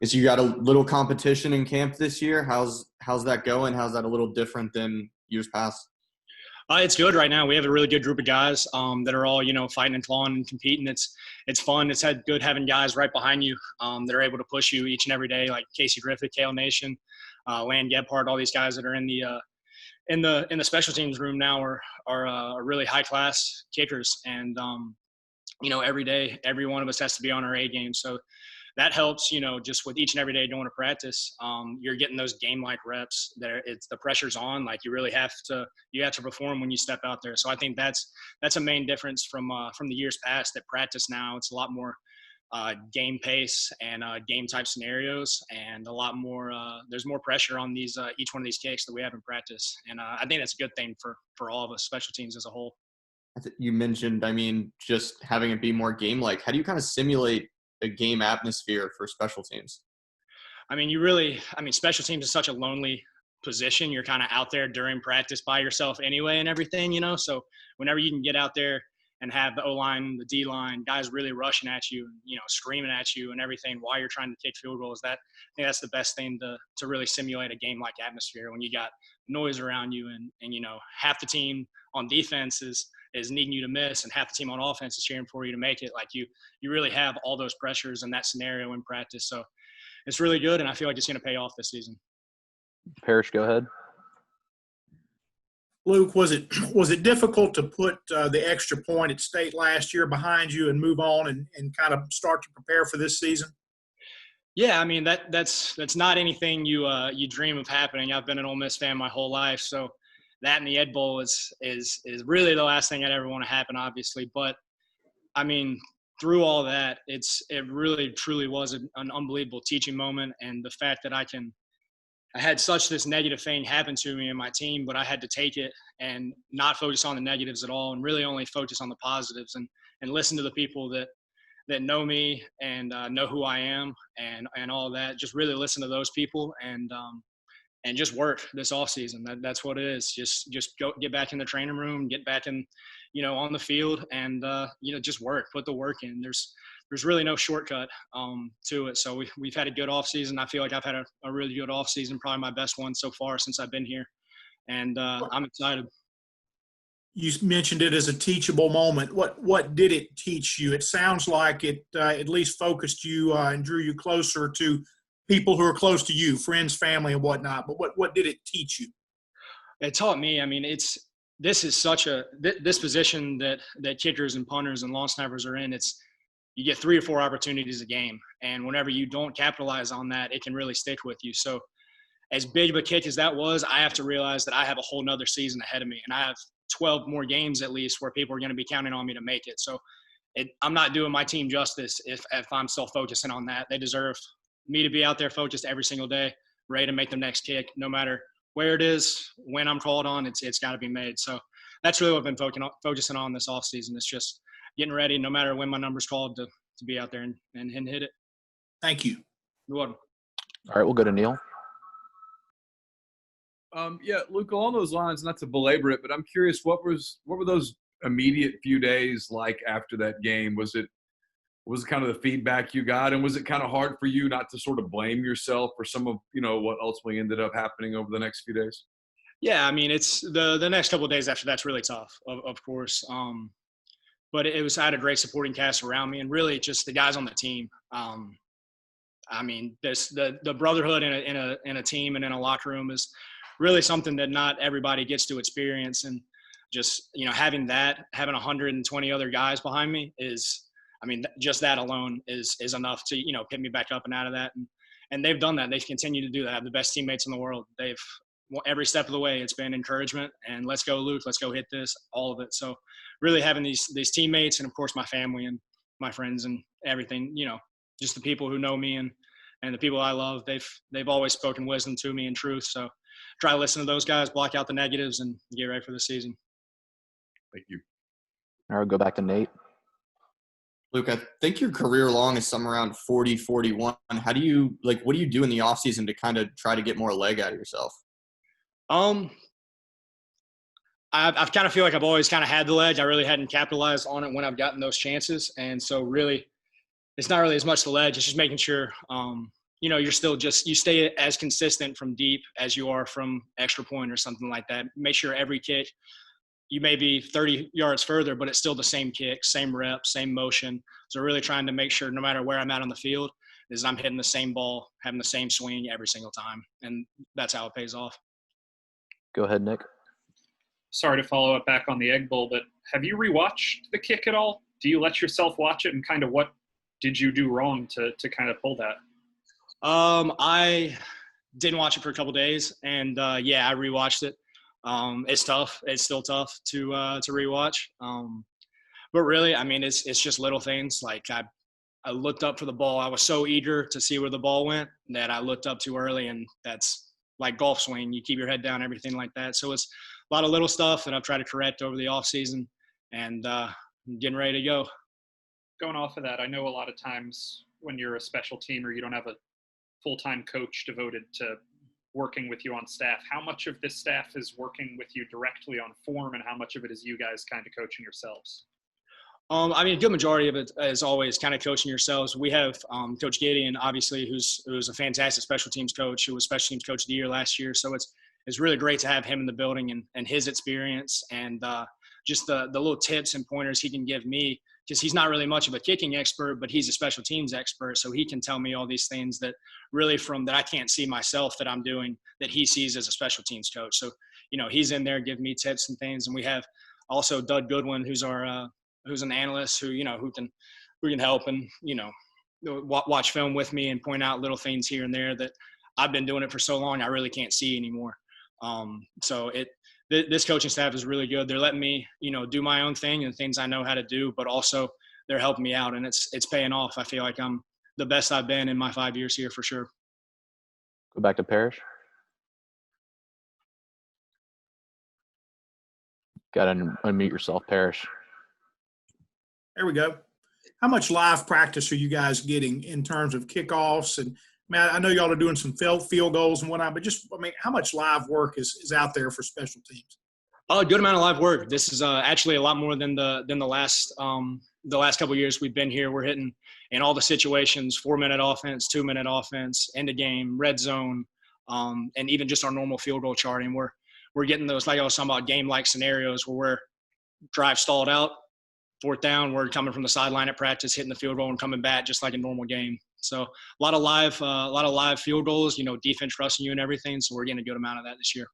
guess you got a little competition in camp this year. How's that going? How's that a little different than years past? It's good right now. We have a really good group of guys that are all, fighting and clawing and competing. It's fun. It's good having guys right behind you that are able to push you each and every day, like Casey Griffith, Kale Nation, Land Gebhardt, all these guys that are in the special teams room now are really high class kickers. And every day, every one of us has to be on our A game. So that helps, just with each and every day going to practice. You're getting those game-like reps. The pressure's on. Like you have to perform when you step out there. So I think that's a main difference from the years past. At practice now, it's a lot more game pace and game type scenarios, and a lot more. There's more pressure on these each one of these kicks that we have in practice, and I think that's a good thing for all of us, special teams as a whole. You mentioned, just having it be more game-like. How do you kind of simulate a game atmosphere for special teams? Special teams is such a lonely position. You're kind of out there during practice by yourself anyway and everything, so whenever you can get out there and have the O-line, the D-line, guys really rushing at you, screaming at you and everything while you're trying to kick field goals, I think that's the best thing to really simulate a game-like atmosphere when you got noise around you and half the team on defense is needing you to miss, and half the team on offense is cheering for you to make it. Like you really have all those pressures in that scenario in practice. So it's really good, and I feel like it's going to pay off this season. Parrish, go ahead. Luke, was it difficult to put the extra point at state last year behind you and move on and kind of start to prepare for this season? Yeah, that's not anything you dream of happening. I've been an Ole Miss fan my whole life, so that and the Ed Bowl is really the last thing I'd ever want to happen, obviously. But through all that, it really truly was an unbelievable teaching moment, and the fact that I had such this negative thing happen to me and my team, but I had to take it and not focus on the negatives at all, and really only focus on the positives and listen to the people that know me and know who I am and all that. Just really listen to those people and just work this off season. That's what it is. Just go get back in the training room, get back in, on the field, and just work, put the work in. There's really no shortcut to it. So we've had a good off season. I feel like I've had a really good off season, probably my best one so far since I've been here, and I'm excited. You mentioned it as a teachable moment. What did it teach you? It sounds like it at least focused you and drew you closer to people who are close to you, friends, family, and whatnot. But what did it teach you? It taught me. This is such this position that kickers and punters and long snappers are in. You get 3 or 4 opportunities a game, and whenever you don't capitalize on that, it can really stick with you. So, as big of a kick as that was, I have to realize that I have a whole nother season ahead of me, and I have 12 more games at least where people are going to be counting on me to make it. So, I'm not doing my team justice if I'm still focusing on that. They deserve me to be out there focused every single day, ready to make the next kick, no matter where it is, when I'm called on, it's got to be made. So that's really what I've been focusing on this offseason. It's just getting ready, no matter when my number's called, to be out there and hit it. Thank you. You're welcome. All right, we'll go to Neil. Yeah, Luke, along those lines, not to belabor it, but I'm curious, what were those immediate few days like after that game? Was it kind of the feedback you got, and was it kind of hard for you not to sort of blame yourself for some of what ultimately ended up happening over the next few days? Yeah, it's the next couple of days after that's really tough, of course. But I had a great supporting cast around me, and really just the guys on the team. The brotherhood in a team and in a locker room is really something that not everybody gets to experience, and just having 120 other guys behind me is. Just that alone is enough to, pick me back up and out of that. And they've done that. They've continued to do that. I have the best teammates in the world. Every step of the way, it's been encouragement and let's go, Luke, let's go hit this, all of it. So really having these teammates and, of course, my family and my friends and everything, just the people who know me and the people I love, they've always spoken wisdom to me and truth. So try to listen to those guys, block out the negatives, and get ready for the season. Thank you. All right, we'll go back to Nate. Luke, I think your career long is somewhere around 40, 41. How do you what do you do in the off season to kind of try to get more leg out of yourself? I've kind of feel like I've always kind of had the ledge. I really hadn't capitalized on it when I've gotten those chances. And so really, it's not really as much the ledge. It's just making sure, you're still just, you stay as consistent from deep as you are from extra point or something like that. Make sure every kick, you may be 30 yards further, but it's still the same kick, same rep, same motion. So really trying to make sure no matter where I'm at on the field is I'm hitting the same ball, having the same swing every single time. And that's how it pays off. Go ahead, Nick. Sorry to follow up back on the Egg Bowl, but have you rewatched the kick at all? Do you let yourself watch it, and kind of what did you do wrong to kind of pull that? I didn't watch it for a couple days, and I rewatched it. It's tough. It's still tough to rewatch. But really, I mean, it's just little things. Like I looked up for the ball. I was so eager to see where the ball went that I looked up too early, and that's like golf swing. You keep your head down, everything like that. So it's a lot of little stuff that I've tried to correct over the off season, and I'm getting ready to go. Going off of that, I know a lot of times when you're a special teamer, you don't have a full-time coach devoted to working with you on staff. How much of this staff is working with you directly on form, and how much of it is you guys kind of coaching yourselves? I mean, a good majority of it is always kind of coaching yourselves. We have Coach Gideon, obviously, who's a fantastic special teams coach, who was special teams coach of the year last year. So it's really great to have him in the building and his experience and just the little tips and pointers he can give me, because he's not really much of a kicking expert, but he's a special teams expert. So he can tell me all these things that really that I can't see myself that I'm doing that he sees as a special teams coach. So, he's in there giving me tips and things. And we have also Doug Goodwin, who's who's an analyst who can help and, watch film with me and point out little things here and there that I've been doing it for so long, I really can't see anymore. So this coaching staff is really good. They're letting me, do my own thing and things I know how to do, but also they're helping me out, and it's paying off. I feel like I'm the best I've been in my 5 years here for sure. Go back to Parrish. Got to unmute yourself, Parrish. There we go. How much live practice are you guys getting in terms of kickoffs? And I know y'all are doing some field goals and whatnot, but how much live work is out there for special teams? Oh, a good amount of live work. This is actually a lot more than the last couple of years we've been here. We're hitting in all the situations: 4-minute offense, 2-minute offense, end of game, red zone, and even just our normal field goal charting. We're getting those, like I was talking about, game-like scenarios where we're drive stalled out, 4th down, we're coming from the sideline at practice, hitting the field goal and coming back just like a normal game. So a lot of live field goals, defense trusting you and everything. So we're getting a good amount of that this year.